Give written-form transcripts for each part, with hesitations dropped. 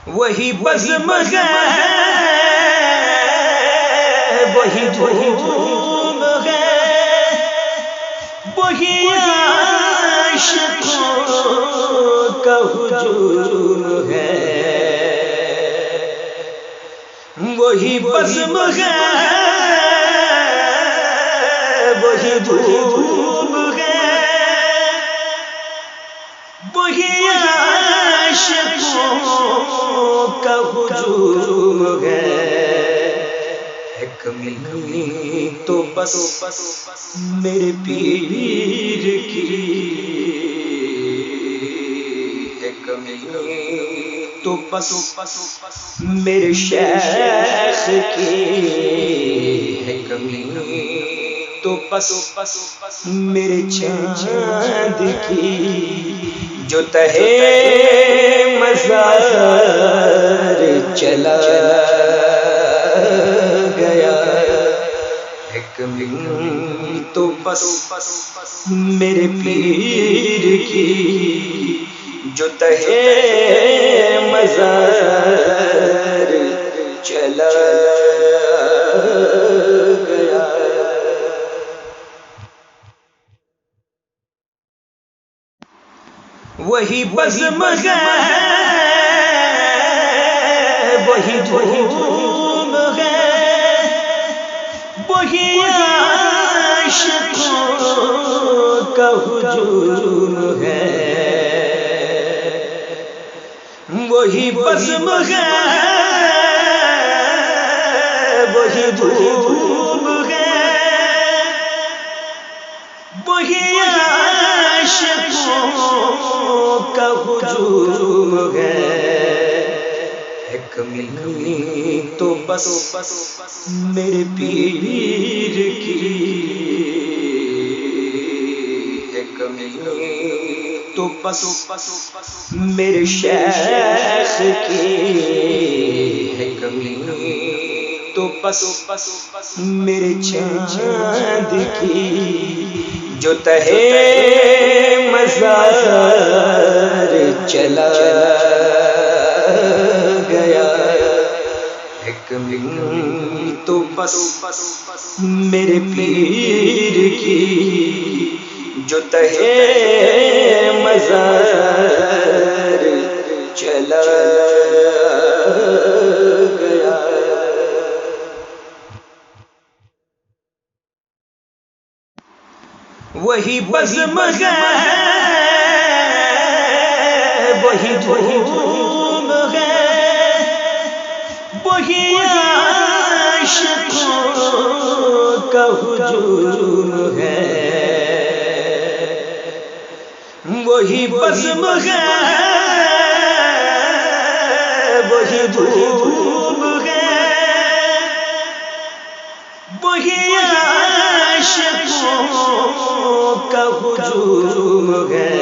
وہی بزم ہے وہی دھوم ہے وہی عاشقوں کا ہجوم ہے وہی بزم ہے وہی دھوم ہے وہی عاشقوں کا ہجوم ہے کمی تو بس میرے پیر کی ہے کمی تو بس میرے شیخ کی ہے کمی تو بس میرے چاند کی جو تہے مزار چلا گیا کمی تو بس میرے پیر کی جو تہے مزار چلا گیا وہی بزم ہے وہی دھوم ہے وہی عاشقوں کا ہجوم ہے وہی بزم ہے وہی دھوم ہے وہی عاشقوں کا ہجوم ہے کمی تو بس میرے پیر کی ہے کمی تو بس میرے شیخ کی ہے کمی تو بس میرے چاند کی جو تہے مزار چلا گیا کمی تو بس میرے پیر کی جو تہے مزار چلا گیا وہی بزم ہے وہی دھوم ہے وہی عاشقوں کا ہجوم ہے وہی بزم ہے وہی دھوم ہے وہی عاشقوں کا ہجوم ہے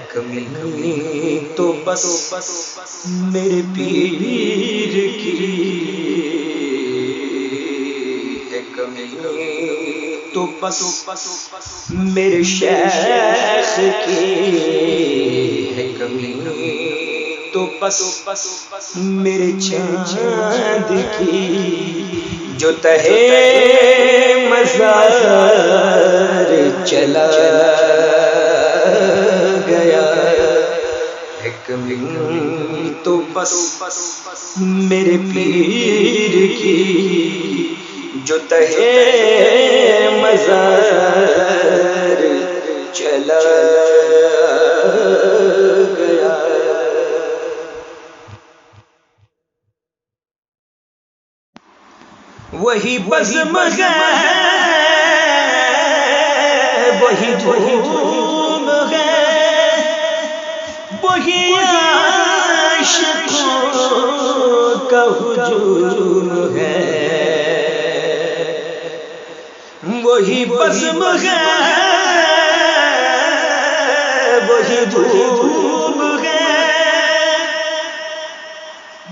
کمی تو بس میرے پیر کی ہے کمی تو بس میرے شیخ کی ہے کمی تو بس میرے چاند کی جو تہے مزار چلا گیا کمی تو بس میرے پیر کی جو تہے مزار چلا گیا وہی بزم ہے وہی دھوم ہے وہی عاشقوں کا ہجوم ہے وہی بزم ہے وہی دھوم ہے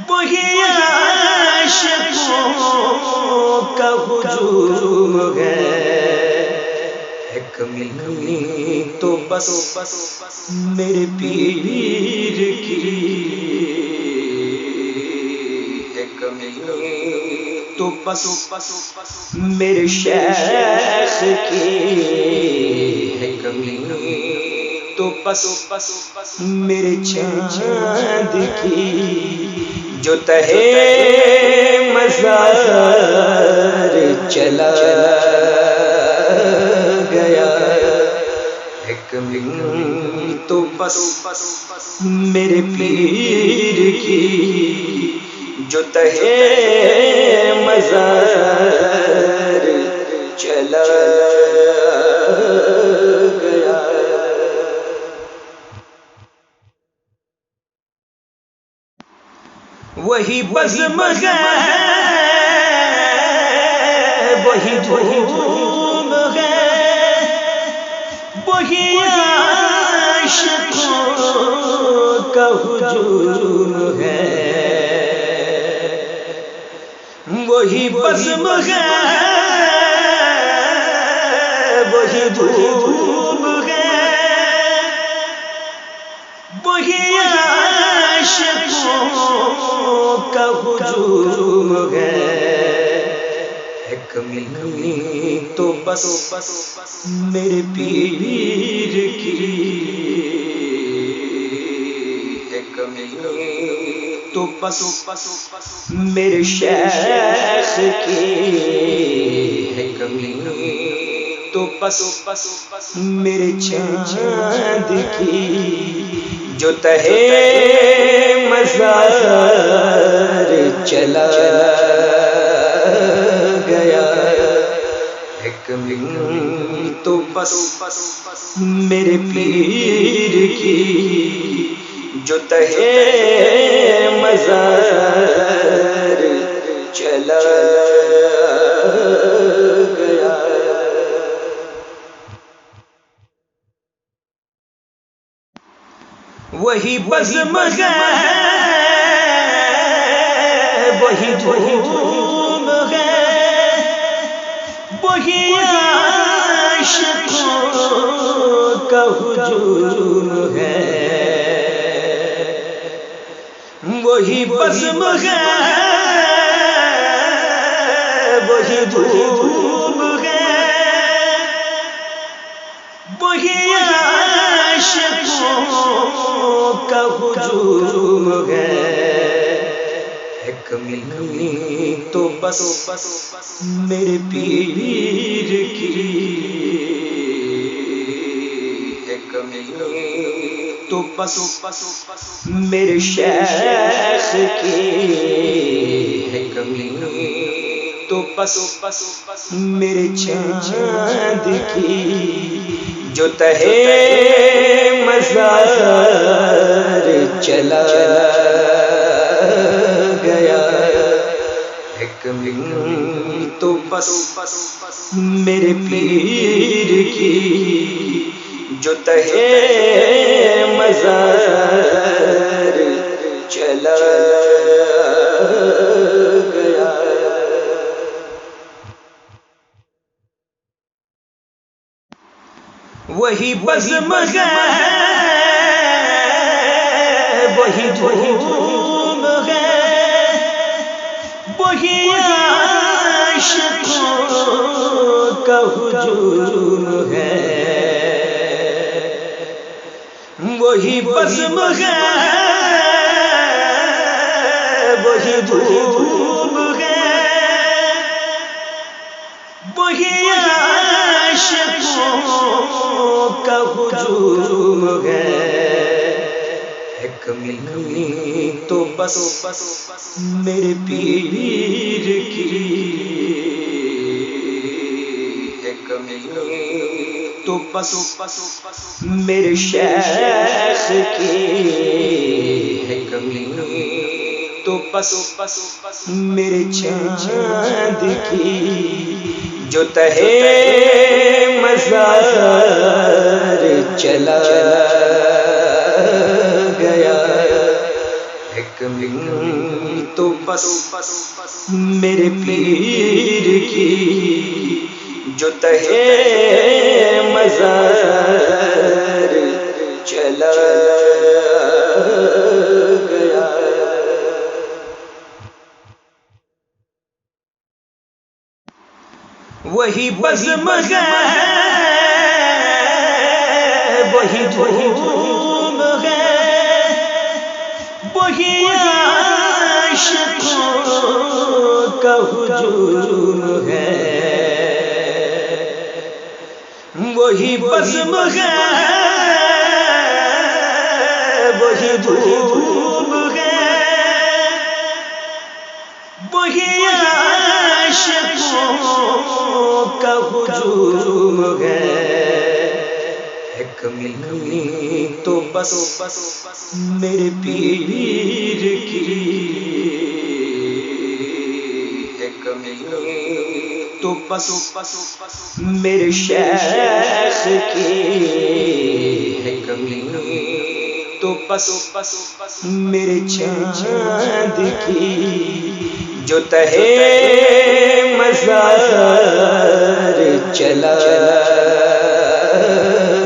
وہی عاشقوں کا ہجوم ہے کمی تو بس میرے پیر کی میرے شیخ کی ہے کمی تو پس میرے چاند کی جو تہے مزار چلا گیا ہے کمی تو پس میرے پیر کی جو تہے مزار چلا گیا. وہی بزم ہے وہی دھوم ہے وہی عاشقوں کا ہجوم ہے. وہی بزم ہے وہی دھوم ہے وہی عاشقوں کا ہجوم ہے. کمی تو بس میرے پیر کی ہے کمی تو بس میرے شیخ کی ہے کمی تو بس میرے چاند کی جو تہے مزار چلا گیا ہے کمی تو بس میرے پیر کی جو تہے مزار چلا گیا. وہی بزم ہے وہی دھوم ہے وہی عاشقوں کا ہجوم ہے. وہی بزم ہے وہی دھوم ہے وہی عاشقوں کا ہجوم ہے. کمی تو بس میرے پیر کی ہے کمی تو بس میرے شیخ کی ہے کمی تو بس میرے چاند کی جو تہے مزار چلا گیا ہے کمی تو بس میرے پیر کی جو تہے مزار چلا گیا. وہی بزم ہے وہی دھوم ہے وہی عاشقوں کا ہجوم ہے. وہی بزم ہے وہی دھوم ہے وہی عاشقوں کا ہجوم ہے. کمی تو بس میرے پیر کی ہے کمی تو بس میرے شیخ کی ہے کمی تو بس میرے چاند کی جو تہے مزار چلا گیا ہے کمی تو بس میرے پیر کی جو تہے مزار چلا گیا. وہی بزم ہے وہی دھوم ہے وہی عاشقوں کا ہجوم ہے وہی بزم ہے وہی دھوم ہے وہی عاشقوں کا ہجوم ہے کمی تو بس میرے پیر کی ہے کمی تو بس میرے شیخ کی ہے کمی تو بس میرے چاند کی جو تہے مزار چلا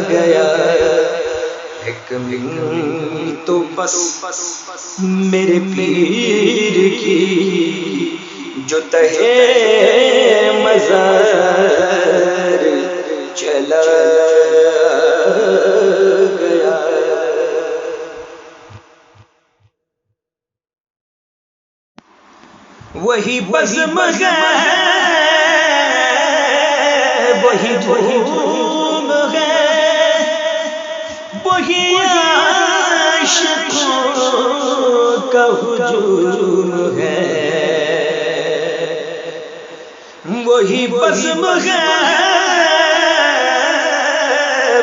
گیا ہے کمی تو بس میرے پیر کی جو تہے مزار چلا گیا وہی بزم ہے وہی دھوم ہے وہی عاشقوں کا ہجوم ہے وہی بزم ہے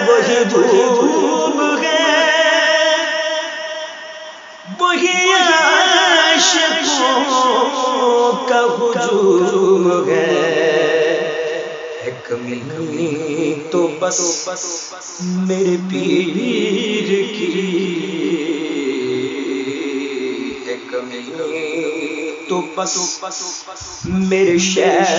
وہی دھوم ہے وہی عاشقوں کا ہجوم ہے کمی تو بس میرے پیر کی ہے کمی تو بس میرے شیخ